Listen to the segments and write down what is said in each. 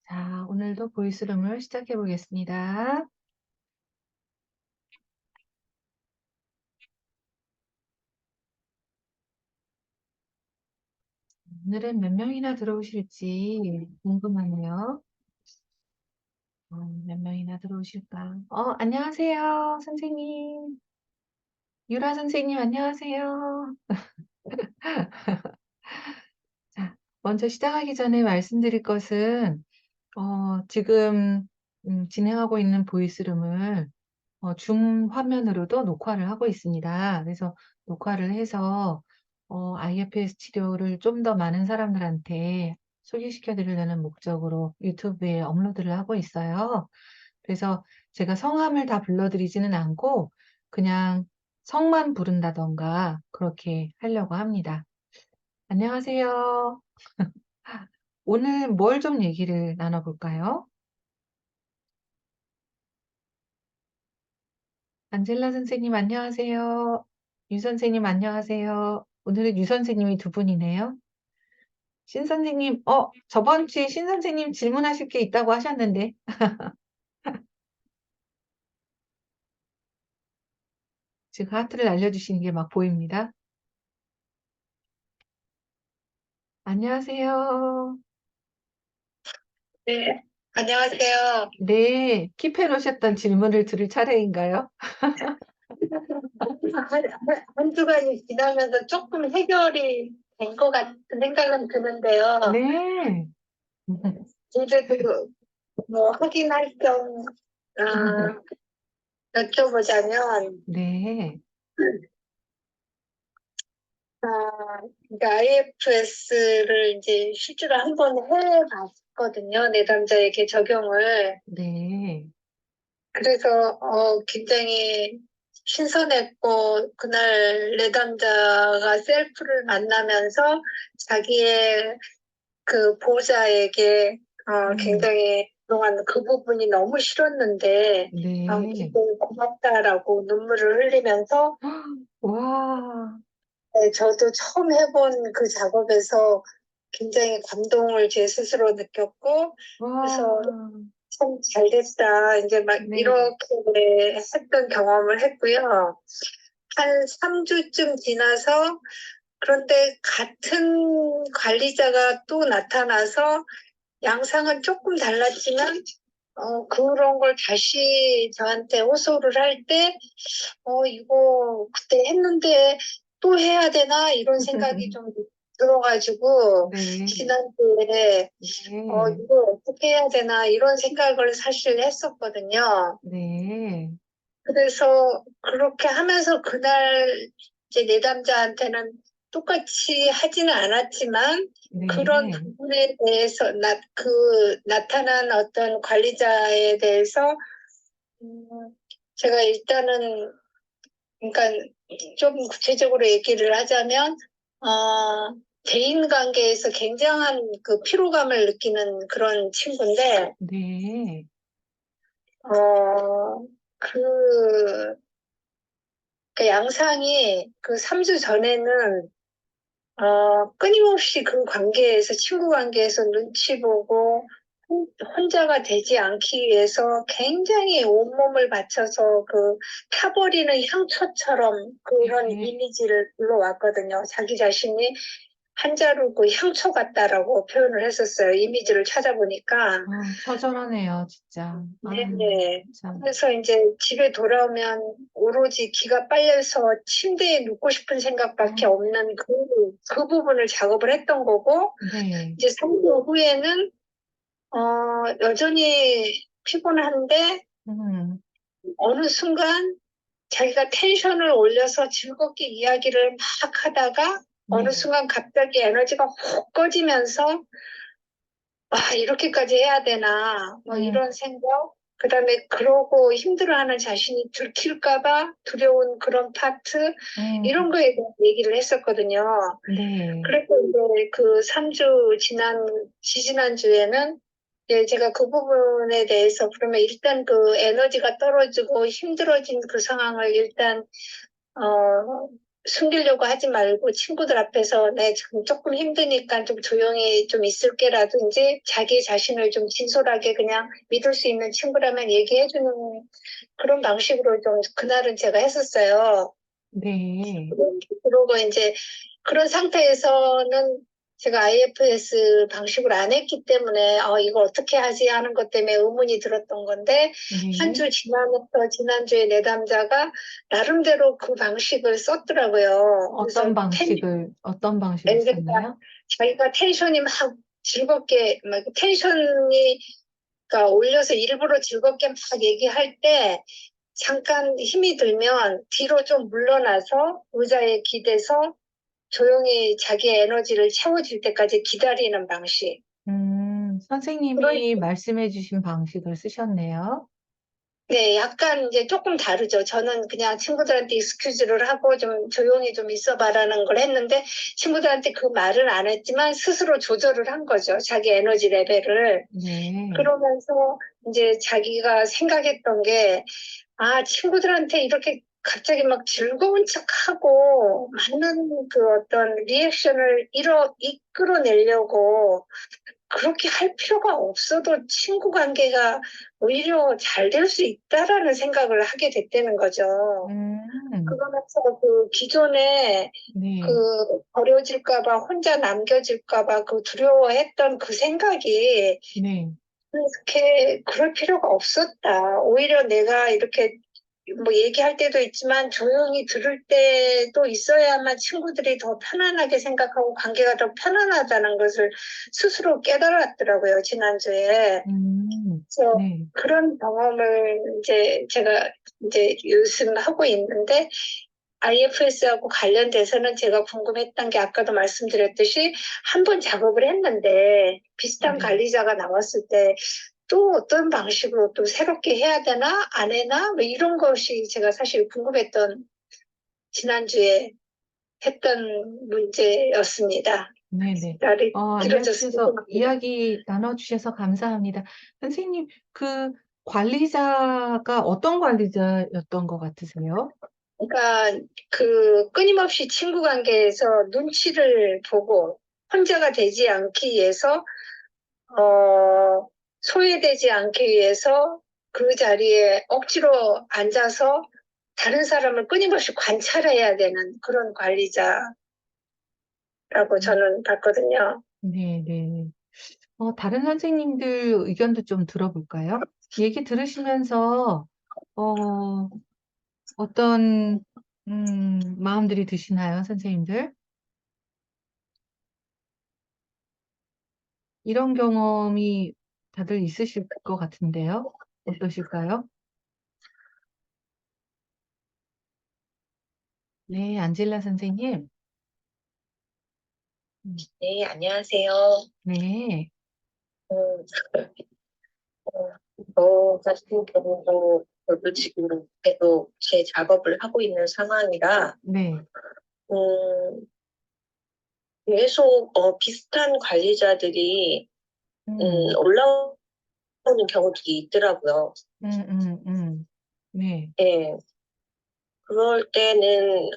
자, 오늘도 보이스룸을 시작해 보겠습니다. 오늘은 몇 명이나 들어오실지 궁금하네요. 몇 명이나 들어오실까? 안녕하세요, 선생님. 유라 선생님, 안녕하세요. 자, 먼저 시작하기 전에 말씀드릴 것은, 지금 진행하고 있는 보이스룸을 줌 화면으로도 녹화를 하고 있습니다. 그래서 녹화를 해서 IFS 치료를 좀 더 많은 사람들한테 소개시켜 드리려는 목적으로 유튜브에 업로드를 하고 있어요. 그래서 제가 성함을 다 불러드리지는 않고 그냥 성만 부른다던가 그렇게 하려고 합니다. 안녕하세요. 오늘 뭘 좀 얘기를 나눠볼까요? 안젤라 선생님 안녕하세요. 유 선생님 안녕하세요. 오늘은 유 선생님이 두 분이네요. 신 선생님, 저번 주에 신 선생님 질문하실 게 있다고 하셨는데. 지금 하트를 날려주시는 게 막 보입니다. 안녕하세요. 네, 안녕하세요. 네, 킵해놓으셨던 질문을 들을 차례인가요? 한 주간이 지나면서 조금 해결이 된 것 같은 생각은 드는데요. 네. 그래도 뭐 확인할 겸 여쭤보자면, 네, 그러니까 IFS를 이제 실제로 한번 해봤거든요. 내담자에게 적용을. 네, 그래서 굉장히 신선했고, 그날 내담자가 셀프를 만나면서 자기의 그 보호자에게 굉장히 그동안 그 부분이 너무 싫었는데 네. 굉장히 고맙다라고 눈물을 흘리면서 와, 네, 저도 처음 해본 그 작업에서 굉장히 감동을 제 스스로 느꼈고 그래서 와, 참 잘됐다 이제 막 네, 이렇게 했던 경험을 했고요. 한 3주쯤 지나서 그런데 같은 관리자가 또 나타나서 양상은 조금 달랐지만, 그런 걸 다시 저한테 호소를 할 때, 이거 그때 했는데 또 해야 되나? 이런 생각이 좀 들어가지고, 네, 지난주에, 네, 이거 어떻게 해야 되나? 이런 생각을 사실 했었거든요. 네, 그래서 그렇게 하면서 그날 이제 내담자한테는 똑같이 하지는 않았지만 그런 네, 부분에 대해서 나타난 어떤 관리자에 대해서 음, 제가 일단은 그러니까 좀 구체적으로 얘기를 하자면 대인 관계에서 굉장한 그 피로감을 느끼는 그런 친구인데 네, 어, 그 그 양상이 그 3주 전에는 끊임없이 그 관계에서 친구 관계에서 눈치 보고 혼자가 되지 않기 위해서 굉장히 온몸을 바쳐서 그 타버리는 향초처럼 그런 네. 이미지를 불러왔거든요. 자기 자신이 한자로 그 향초 같다라고 표현을 했었어요. 이미지를 찾아보니까. 처절하네요, 진짜. 네네. 참. 그래서 이제 집에 돌아오면 오로지 기가 빨려서 침대에 눕고 싶은 생각밖에 어, 없는 그 부분을 작업을 했던 거고, 네, 이제 3주 후에는, 여전히 피곤한데, 음, 어느 순간 자기가 텐션을 올려서 즐겁게 이야기를 막 하다가, 어느 네, 순간 갑자기 에너지가 훅 꺼지면서, 이렇게까지 해야 되나, 뭐 음, 이런 생각. 그다음에 그러고 힘들어하는 자신이 들킬까봐 두려운 그런 파트, 음, 이런 거에 대한 얘기를 했었거든요. 네, 그래서 이제 그 3주 지지난 주에는 예, 제가 그 부분에 대해서 그러면 일단 그 에너지가 떨어지고 힘들어진 그 상황을 일단, 숨기려고 하지 말고 친구들 앞에서 내 지금 조금 힘드니까 좀 조용히 좀 있을게라든지 자기 자신을 좀 진솔하게 그냥 믿을 수 있는 친구라면 얘기해주는 그런 방식으로 좀 그날은 제가 했었어요. 네. 그러고 이제 그런 상태에서는 제가 IFS 방식으로 안 했기 때문에 이거 어떻게 하지 하는 것 때문에 의문이 들었던 건데 한 네. 주 지나면서 지난주에 내담자가 나름대로 그 방식을 썼더라고요. 그래서 어떤 방식을 그러니까 썼나요? 자기가 텐션이 막 즐겁게 막 텐션이 그러니까 올려서 일부러 즐겁게 막 얘기할 때 잠깐 힘이 들면 뒤로 좀 물러나서 의자에 기대서 조용히 자기 에너지를 채워질 때까지 기다리는 방식. 그런, 선생님이 말씀해 주신 방식을 쓰셨네요. 네, 약간 이제 조금 다르죠. 저는 그냥 친구들한테 익스큐즈를 하고 좀 조용히 좀 있어봐라는 걸 했는데 친구들한테 그 말은 안 했지만 스스로 조절을 한 거죠. 자기 에너지 레벨을. 네. 그러면서 이제 자기가 생각했던 게, 친구들한테 이렇게 갑자기 막 즐거운 척하고 맞는 그 어떤 리액션을 이끌어내려고 그렇게 할 필요가 없어도 친구 관계가 오히려 잘 될 수 있다라는 생각을 하게 됐다는 거죠. 음. 그러면서 그 기존에 네. 그 버려질까 봐 혼자 남겨질까 봐 그 두려워했던 그 생각이 네. 그렇게 그럴 필요가 없었다. 오히려 내가 이렇게 뭐 얘기할 때도 있지만 조용히 들을 때도 있어야만 친구들이 더 편안하게 생각하고 관계가 더 편안하다는 것을 스스로 깨달았더라고요, 지난주에. 그래서 네. 그런 경험을 이제 제가 이제 요즘 하고 있는데 IFS하고 관련돼서는 제가 궁금했던 게 아까도 말씀드렸듯이 한 번 작업을 했는데 비슷한 네. 관리자가 나왔을 때 또 어떤 방식으로 또 새롭게 해야 되나 안 해나 뭐 이런 것이 제가 사실 궁금했던 지난주에 했던 문제였습니다. 네네. 날이 길어졌습니다. 이야기 나눠주셔서 감사합니다. 선생님, 그 관리자가 어떤 관리자였던 것 같으세요? 그러니까 그 끊임없이 친구 관계에서 눈치를 보고 혼자가 되지 않기 위해서 소외되지 않기 위해서 그 자리에 억지로 앉아서 다른 사람을 끊임없이 관찰해야 되는 그런 관리자라고 음, 저는 봤거든요. 네네. 다른 선생님들 의견도 좀 들어볼까요? 얘기 들으시면서, 어, 어떤, 마음들이 드시나요, 선생님들? 이런 경험이 다들 있으실 것 같은데요. 어떠실까요? 네, 안젤라 선생님. 음, 네, 안녕하세요. 네, 음, 저 같은 경우도 저도 지금 계속 제 작업을 하고 있는 상황이라, 네, 음, 계속 비슷한 관리자들이 음, 올라오는 경우들이 있더라고요. 음, 네, 예, 그럴 때는,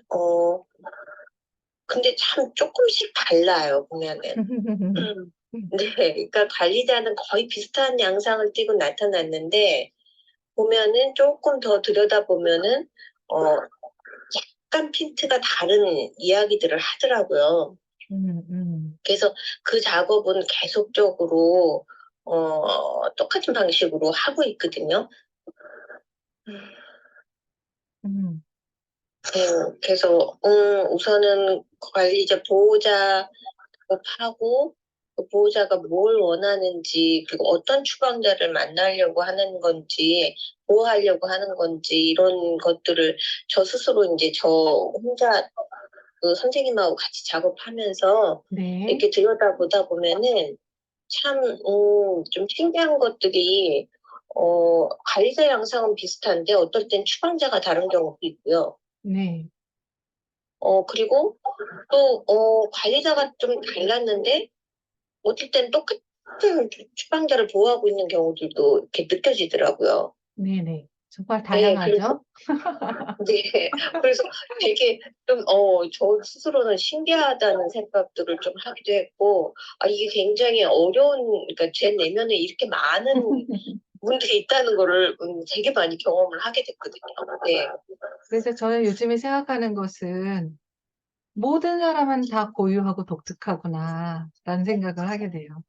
근데 참 조금씩 달라요, 보면은. 음, 네, 그러니까 관리자는 거의 비슷한 양상을 띠고 나타났는데, 보면은 조금 더 들여다보면은, 약간 핀트가 다른 이야기들을 하더라고요. 그래서 그 작업은 계속적으로 똑같은 방식으로 하고 있거든요. 음, 음, 그래서 우선은 관리자 보호자 하고 그 보호자가 뭘 원하는지 그리고 어떤 추방자를 만나려고 하는 건지 보호하려고 하는 건지 이런 것들을 저 스스로 이제 저 혼자 그 선생님하고 같이 작업하면서 네, 이렇게 들여다보다 보면은 참, 좀 신기한 것들이, 관리자 양상은 비슷한데 어떨 땐 추방자가 다른 경우도 있고요. 네, 그리고 또, 관리자가 좀 달랐는데 어떨 땐 똑같은 추방자를 보호하고 있는 경우들도 이렇게 느껴지더라고요. 네, 네. 정말 네, 그래서 다양하죠? 네. 그래서 되게 좀 저 스스로는 신기하다는 생각들을 좀 하기도 했고, 이게 굉장히 어려운, 그러니까 제 내면에 이렇게 많은 분들이 있다는 거를 되게 많이 경험을 하게 됐거든요. 네. 그래서 저는 요즘에 생각하는 것은 모든 사람은 다 고유하고 독특하구나 라는 생각을 하게 돼요.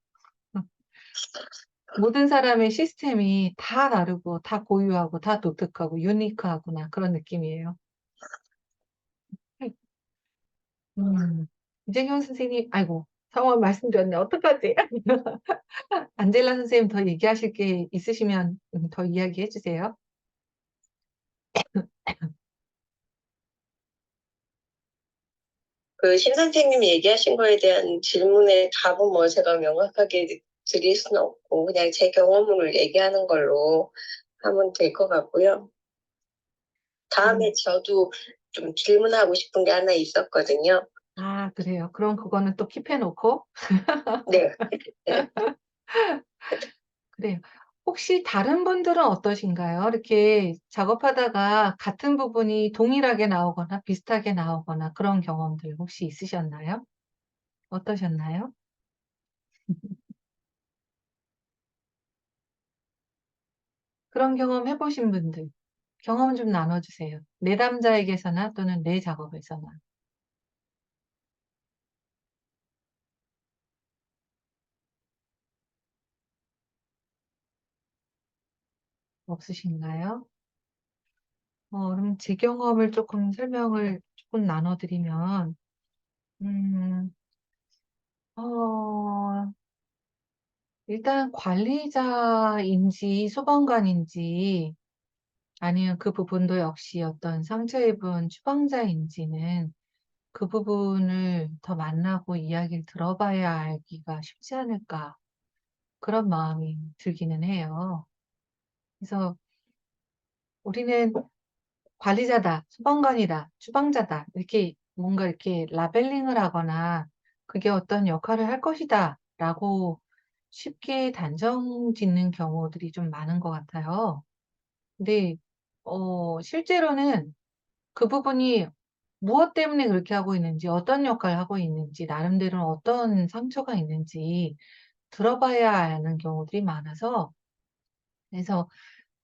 모든 사람의 시스템이 다 다르고 다 고유하고 다 독특하고 유니크하구나 그런 느낌이에요. 이재경 선생님, 아이고, 상황 말씀드렸네. 어떡하지? 안젤라 선생님 더 얘기하실 게 있으시면 더 이야기해 주세요. 그 신 선생님이 얘기하신 거에 대한 질문의 답은 뭐 제가 명확하게 드릴 수는 없고, 그냥 제 경험을 얘기하는 걸로 하면 될 것 같고요. 다음에 저도 좀 질문하고 싶은 게 하나 있었거든요. 아, 그래요. 그럼 그거는 또 킵해놓고. 네. 네. 그래요. 혹시 다른 분들은 어떠신가요? 이렇게 작업하다가 같은 부분이 동일하게 나오거나 비슷하게 나오거나 그런 경험들 혹시 있으셨나요? 어떠셨나요? 그런 경험 해보신 분들, 경험 좀 나눠주세요. 내담자에게서나 또는 내 작업에서나. 없으신가요? 그럼 제 경험을 조금 설명을 조금 나눠드리면, 음, 어, 일단 관리자인지 소방관인지 아니면 그 부분도 역시 어떤 상처 입은 추방자인지는 그 부분을 더 만나고 이야기를 들어봐야 알기가 쉽지 않을까 그런 마음이 들기는 해요. 그래서 우리는 관리자다, 소방관이다, 추방자다 이렇게 뭔가 이렇게 라벨링을 하거나 그게 어떤 역할을 할 것이다 라고 쉽게 단정 짓는 경우들이 좀 많은 것 같아요. 근데 실제로는 그 부분이 무엇 때문에 그렇게 하고 있는지, 어떤 역할을 하고 있는지, 나름대로는 어떤 상처가 있는지 들어봐야 하는 경우들이 많아서, 그래서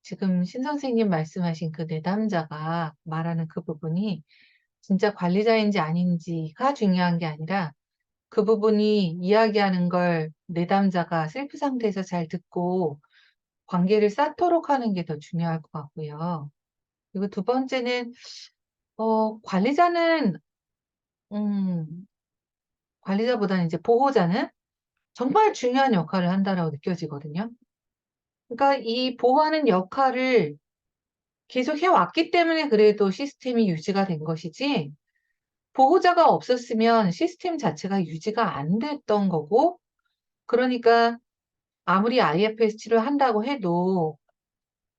지금 신 선생님 말씀하신 그 내담자가 말하는 그 부분이 진짜 관리자인지 아닌지가 중요한 게 아니라 그 부분이 이야기하는 걸 내담자가 셀프 상태에서 잘 듣고 관계를 쌓도록 하는 게 더 중요할 것 같고요. 그리고 두 번째는, 관리자는, 음, 관리자보다는 이제 보호자는 정말 중요한 역할을 한다라고 느껴지거든요. 그러니까 이 보호하는 역할을 계속 해왔기 때문에 그래도 시스템이 유지가 된 것이지, 보호자가 없었으면 시스템 자체가 유지가 안 됐던 거고, 그러니까 아무리 IFS 치료를 한다고 해도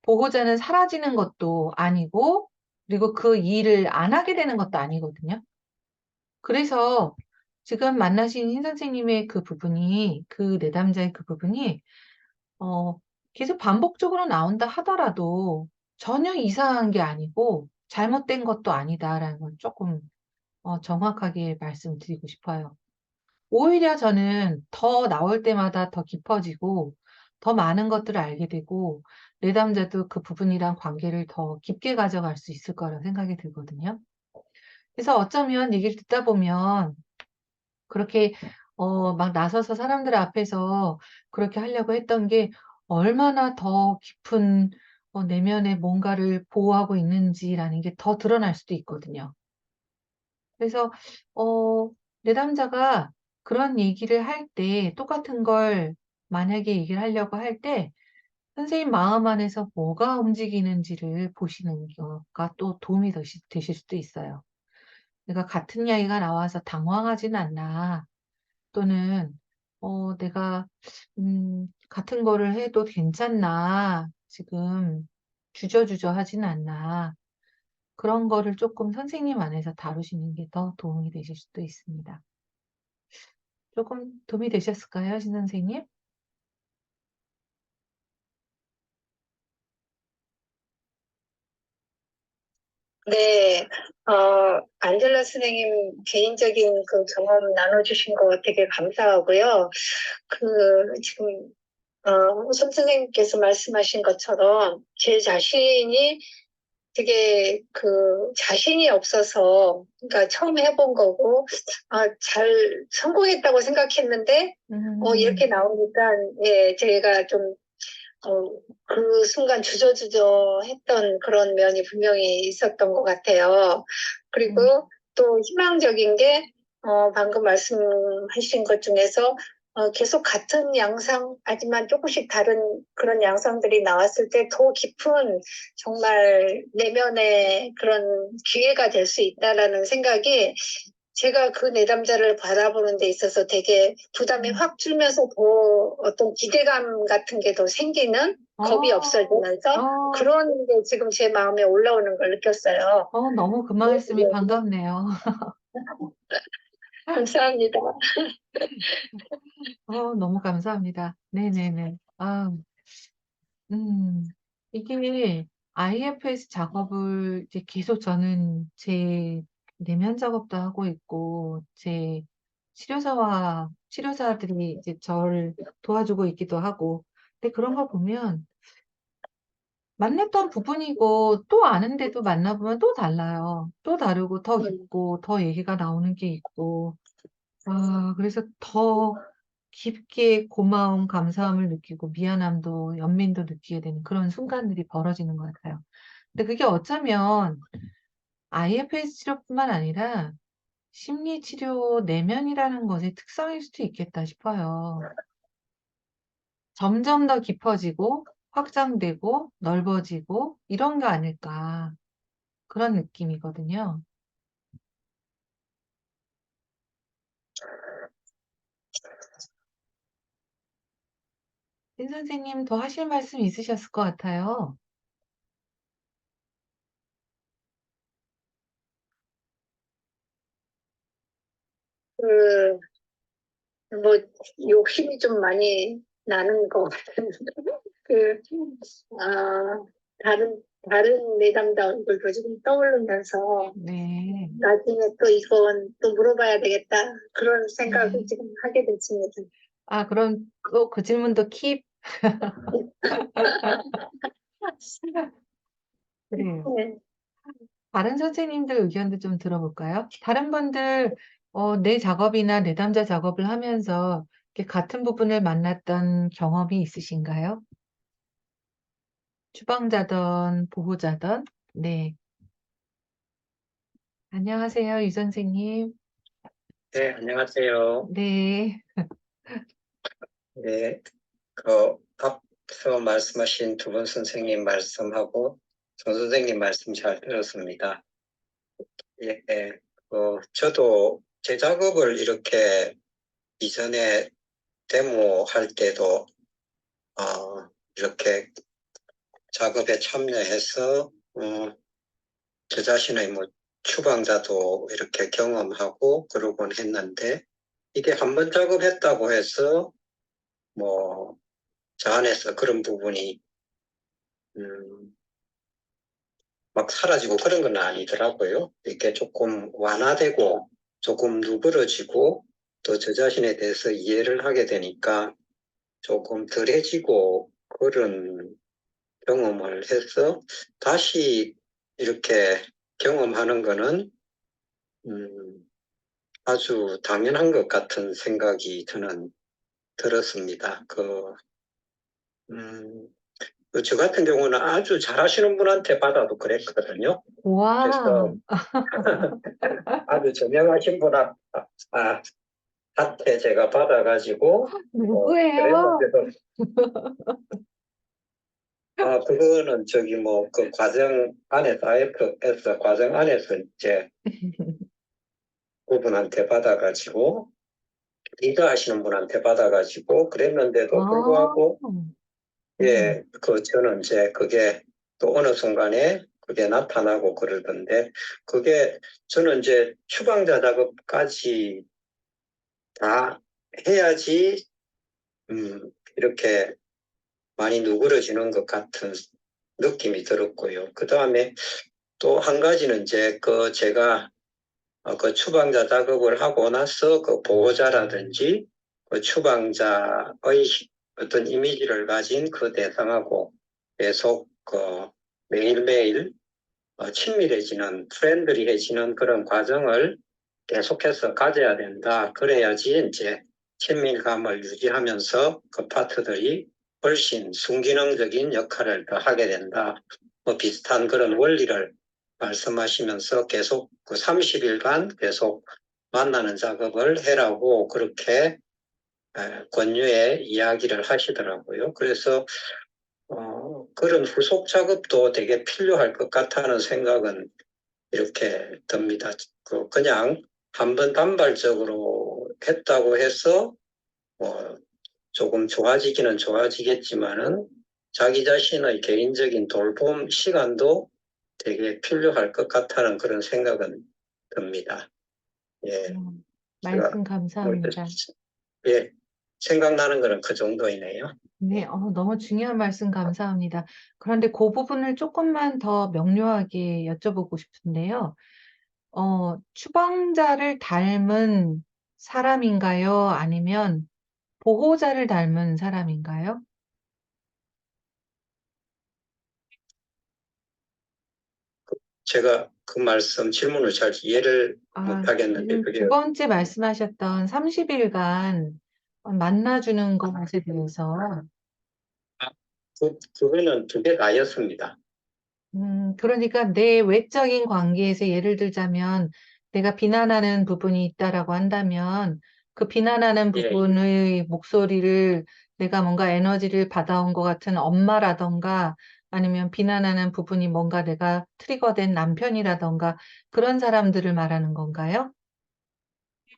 보호자는 사라지는 것도 아니고, 그리고 그 일을 안 하게 되는 것도 아니거든요. 그래서 지금 만나신 신 선생님의 그 부분이, 그 내담자의 그 부분이, 어, 계속 반복적으로 나온다 하더라도 전혀 이상한 게 아니고 잘못된 것도 아니다라는 걸 조금 정확하게 말씀드리고 싶어요. 오히려 저는 더 나올 때마다 더 깊어지고 더 많은 것들을 알게 되고 내담자도 그 부분이랑 관계를 더 깊게 가져갈 수 있을 거라고 생각이 들거든요. 그래서 어쩌면 얘기를 듣다 보면 그렇게 막 나서서 사람들 앞에서 그렇게 하려고 했던 게 얼마나 더 깊은 내면에 뭔가를 보호하고 있는지라는 게 더 드러날 수도 있거든요. 그래서 내담자가 그런 얘기를 할 때 똑같은 걸 만약에 얘기를 하려고 할 때 선생님 마음 안에서 뭐가 움직이는지를 보시는 거가 또 도움이 되실 수도 있어요. 내가 같은 이야기가 나와서 당황하진 않나. 또는 내가 같은 거를 해도 괜찮나. 지금 주저주저 하진 않나. 그런 거를 조금 선생님 안에서 다루시는 게 더 도움이 되실 수도 있습니다. 조금 도움이 되셨을까요, 신 선생님? 네, 안젤라 선생님 개인적인 그 경험 나눠주신 거 되게 감사하고요. 지금, 손 선생님께서 말씀하신 것처럼 제 자신이 되게 자신이 없어서, 그러니까 처음 해본 거고, 잘 성공했다고 생각했는데, 이렇게 나오니까, 예, 제가 좀 그 순간 주저주저 했던 그런 면이 분명히 있었던 것 같아요. 그리고 또 희망적인 게, 방금 말씀하신 것 중에서, 계속 같은 양상, 하지만 조금씩 다른 그런 양상들이 나왔을 때 더 깊은 정말 내면의 그런 기회가 될 수 있다라는 생각이 제가 그 내담자를 바라보는 데 있어서 되게 부담이 확 줄면서 더 어떤 기대감 같은 게 더 생기는 겁이 없어지면서 그런 게 지금 제 마음에 올라오는 걸 느꼈어요. 너무 그 말씀이 반갑네요. 감사합니다. 너무 감사합니다. 네네네. 음, 이게 IFS 작업을 이제 계속 저는 제 내면 작업도 하고 있고, 제 치료사들이 이제 저를 도와주고 있기도 하고, 근데 그런 거 보면 만났던 부분이고 또 아는데도 만나보면 또 달라요. 또 다르고 더 깊고 더 얘기가 나오는 게 있고, 그래서 더 깊게 고마움, 감사함을 느끼고 미안함도 연민도 느끼게 되는 그런 순간들이 벌어지는 것 같아요. 근데 그게 어쩌면 IFS 치료뿐만 아니라 심리치료 내면이라는 것의 특성일 수도 있겠다 싶어요. 점점 더 깊어지고 확장되고 넓어지고 이런 거 아닐까 그런 느낌이거든요. 신 선생님 더 하실 말씀 있으셨을 것 같아요. 그, 뭐, 욕심이 좀 많이 나는 것 같은, 그, 아, 다른 내담자 얼굴도 지금 떠오르면서, 네. 나중에 또 이건 또 물어봐야 되겠다. 그런 생각을 지금 하게 됐습니다. 그럼 또 그 질문도 킵. 그래요. 네. 다른 선생님들 의견도 좀 들어볼까요? 다른 분들, 내 작업이나 내담자 작업을 하면서 이렇게 같은 부분을 만났던 경험이 있으신가요? 추방자든 보호자든. 네. 안녕하세요, 유 선생님. 네, 안녕하세요. 네. 네, 앞서 말씀하신 두 분 선생님 말씀하고 전 선생님 말씀 잘 들었습니다. 예, 예. 저도 제 작업을 이렇게 이전에 데모할 때도, 이렇게 작업에 참여해서, 저 자신의 뭐 추방자도 이렇게 경험하고 그러곤 했는데, 이게 한 번 작업했다고 해서 뭐 저 안에서 그런 부분이 막 사라지고 그런 건 아니더라고요. 이렇게 조금 완화되고 조금 누그러지고 또 저 자신에 대해서 이해를 하게 되니까 조금 덜해지고 그런 경험을 해서 다시 이렇게 경험하는 거는 아주 당연한 것 같은 생각이 들었습니다. 음, 저 같은 경우는 아주 잘하시는 분한테 받아도 그랬거든요. 와, 그래서 아주 저명하신 한테 제가 받아가지고 누구예요? 그랬는데도 그거는 저기 뭐 그 과정 안에서 IFS 과정 안에서 이제 그분한테 받아가지고 리더하시는 분한테 받아가지고 그랬는데도 아, 불구하고 예, 저는 이제 그게 또 어느 순간에 그게 나타나고 그러던데 그게 저는 이제 추방자 작업까지 다 해야지 이렇게 많이 누그러지는 것 같은 느낌이 들었고요. 그 다음에 또 한 가지는 이제 제가 그 추방자 작업을 하고 나서 그 보호자라든지 그 추방자의 어떤 이미지를 가진 그 대상하고 계속 매일매일 친밀해지는, 프렌들리해지는 그런 과정을 계속해서 가져야 된다. 그래야지 이제 친밀감을 유지하면서 그 파트들이 훨씬 순기능적인 역할을 더 하게 된다. 뭐 비슷한 그런 원리를 말씀하시면서 계속 그 30일간 계속 만나는 작업을 해라고 그렇게 권유의 이야기를 하시더라고요. 그래서 그런 후속 작업도 되게 필요할 것 같다는 생각은 이렇게 듭니다. 그냥 한번 단발적으로 했다고 해서 뭐 조금 좋아지기는 좋아지겠지만은 자기 자신의 개인적인 돌봄 시간도 되게 필요할 것 같다는 그런 생각은 듭니다. 예, 제가 말씀 감사합니다. 예, 생각나는 거는 그 정도이네요. 네, 너무 중요한 말씀 감사합니다. 그런데 그 부분을 조금만 더 명료하게 여쭤보고 싶은데요. 추방자를 닮은 사람인가요? 아니면 보호자를 닮은 사람인가요? 제가 그 말씀 질문을 잘 이해를 못하겠는데 지금 그게 두 번째 말씀하셨던 30일간 만나주는 것에 대해서, 그거는 두 개 다였습니다. 그러니까 내 외적인 관계에서 예를 들자면 내가 비난하는 부분이 있다라고 한다면 그 비난하는 예, 부분의 목소리를 내가 뭔가 에너지를 받아온 것 같은 엄마라던가 아니면 비난하는 부분이 뭔가 내가 트리거된 남편이라던가 그런 사람들을 말하는 건가요?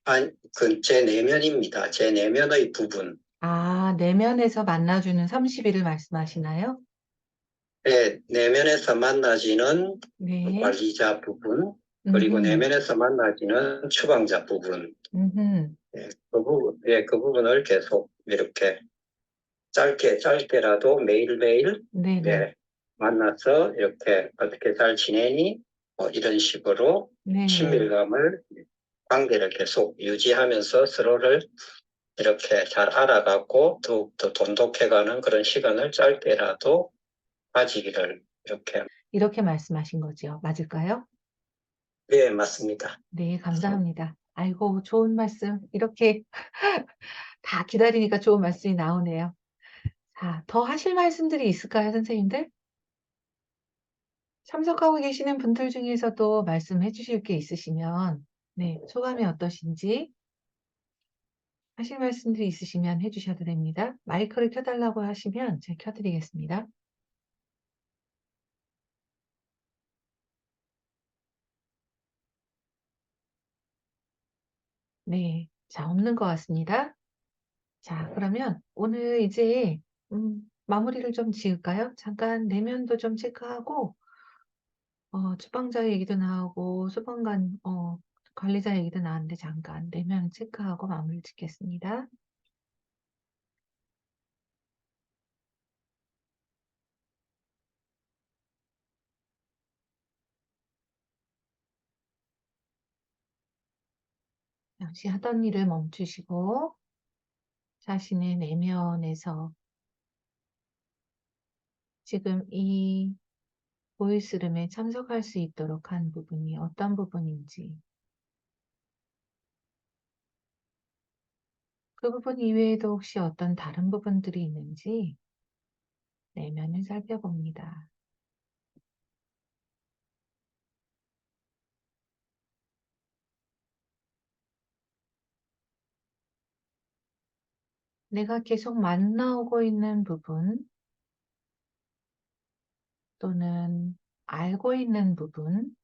아니, 제 내면입니다. 제 내면의 부분. 내면에서 만나주는 30일을 말씀하시나요? 내면에서 만나지는 네. 관리자 부분, 그리고 음흠, 내면에서 만나지는 추방자 부분. 음흠, 그 부분을 계속 이렇게 짧게라도 매일매일, 네네, 예, 만나서 이렇게 어떻게 잘 지내니? 뭐 이런 식으로 네네. 친밀감을, 관계를 계속 유지하면서 서로를 이렇게 잘 알아가고 더욱더 돈독해가는 그런 시간을 짧게라도 가지기를 이렇게. 이렇게 말씀하신 거죠. 맞을까요? 네, 맞습니다. 네, 감사합니다. 아이고, 좋은 말씀. 이렇게 다 기다리니까 좋은 말씀이 나오네요. 자, 더 하실 말씀들이 있을까요, 선생님들? 참석하고 계시는 분들 중에서도 말씀해 주실 게 있으시면, 네, 소감이 어떠신지 하실 말씀들이 있으시면 해 주셔도 됩니다. 마이크를 켜달라고 하시면 제가 켜드리겠습니다. 네, 자, 없는 것 같습니다. 자, 그러면 오늘 이제 마무리를 좀 지을까요? 잠깐 내면도 좀 체크하고 주방자 얘기도 나오고 소방관 관리자 얘기도 나왔는데 잠깐 내면 체크하고 마무리 짓겠습니다. 역시 하던 일을 멈추시고 자신의 내면에서 지금 이 보이스룸에 참석할 수 있도록 한 부분이 어떤 부분인지 그 부분 이외에도 혹시 어떤 다른 부분들이 있는지 내면을 살펴봅니다. 내가 계속 만나오고 있는 부분 또는 알고 있는 부분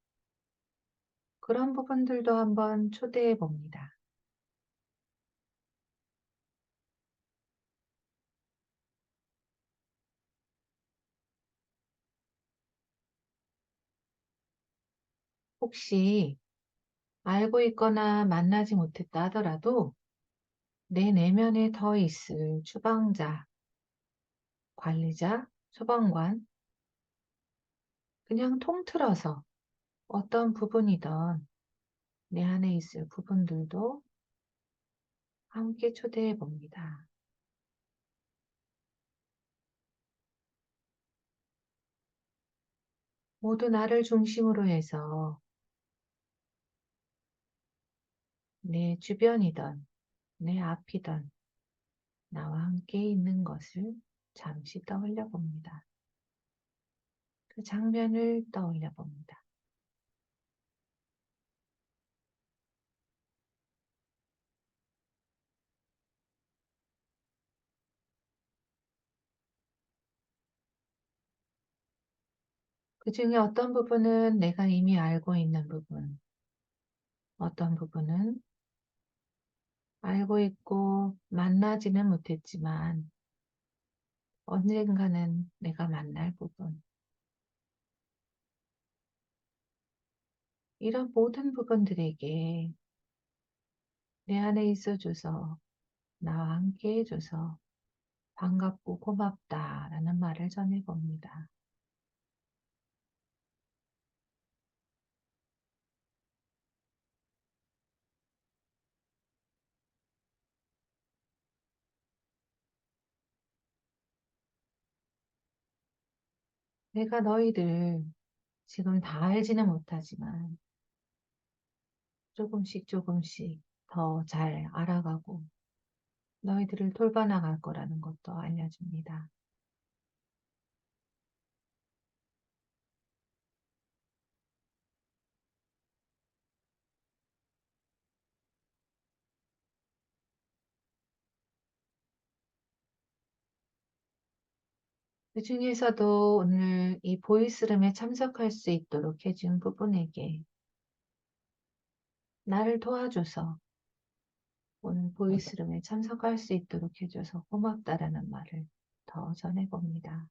그런 부분들도 한번 초대해 봅니다. 혹시 알고 있거나 만나지 못했다 하더라도 내 내면에 더 있을 추방자, 관리자, 소방관 그냥 통틀어서 어떤 부분이든 내 안에 있을 부분들도 함께 초대해 봅니다. 모두 나를 중심으로 해서 내 주변이든 내 앞이든 나와 함께 있는 것을 잠시 떠올려 봅니다. 그 장면을 떠올려 봅니다. 그 중에 어떤 부분은 내가 이미 알고 있는 부분, 어떤 부분은 알고 있고 만나지는 못했지만 언젠가는 내가 만날 부분. 이런 모든 부분들에게 내 안에 있어줘서 나와 함께 해줘서 반갑고 고맙다라는 말을 전해봅니다. 내가 너희들 지금 다 알지는 못하지만 조금씩 조금씩 더 잘 알아가고 너희들을 돌봐나갈 거라는 것도 알려줍니다. 그 중에서도 오늘 이 보이스룸에 참석할 수 있도록 해준 부분에게 나를 도와줘서 오늘 보이스룸에 참석할 수 있도록 해줘서 고맙다라는 말을 더 전해봅니다.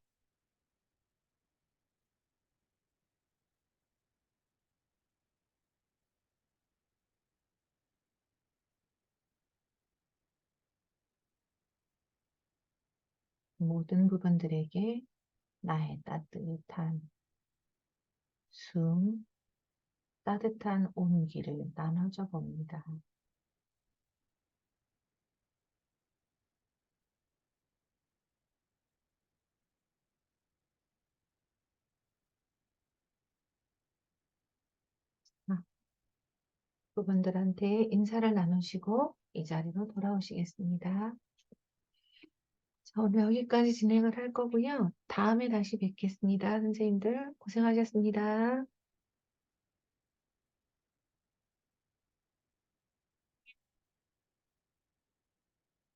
모든 부분들에게 나의 따뜻한 숨, 따뜻한 온기를 나눠줘 봅니다. 그분들한테 인사를 나누시고 이 자리로 돌아오시겠습니다. 자, 오늘 여기까지 진행을 할 거고요. 다음에 다시 뵙겠습니다. 선생님들 고생하셨습니다.